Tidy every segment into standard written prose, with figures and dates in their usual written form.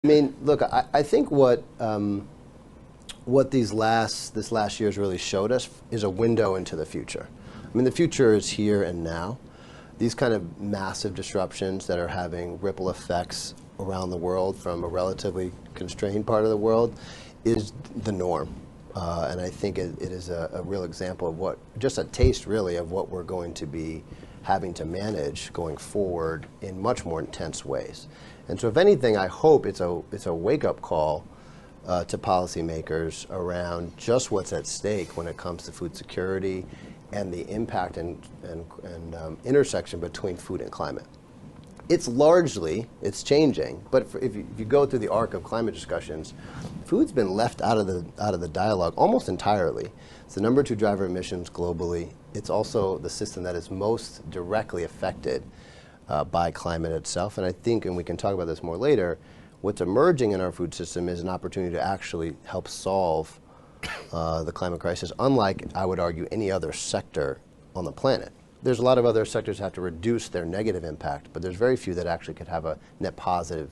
I mean, look, I think what this last year has really showed us is a window into the future. I mean, the future is here and now. These kind of massive disruptions that are having ripple effects around the world from a relatively constrained part of the world is the norm. And I think it is a real example of just a taste really of what we're going to be having to manage going forward in much more intense ways. And so if anything, I hope it's a wake-up call to policymakers around just what's at stake when it comes to food security and the impact and intersection between food and climate. It's changing, but if you go through the arc of climate discussions, food's been left out of the dialogue almost entirely. It's the number 2 driver of emissions globally. It's also the system that is most directly affected by climate itself. And I think, and we can talk about this more later, what's emerging in our food system is an opportunity to actually help solve the climate crisis, unlike, I would argue, any other sector on the planet. There's a lot of other sectors that have to reduce their negative impact, but there's very few that actually could have a net positive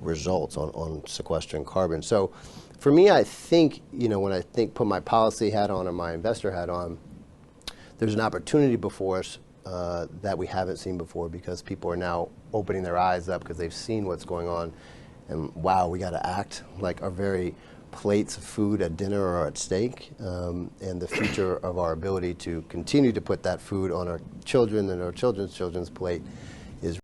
results on sequestering carbon. So for me, I think, when I put my policy hat on or my investor hat on, there's an opportunity before us that we haven't seen before, because people are now opening their eyes up because they've seen what's going on, and wow, we got to act. Like our very plates of food at dinner are at stake, and the future of our ability to continue to put that food on our children and our children's children's plate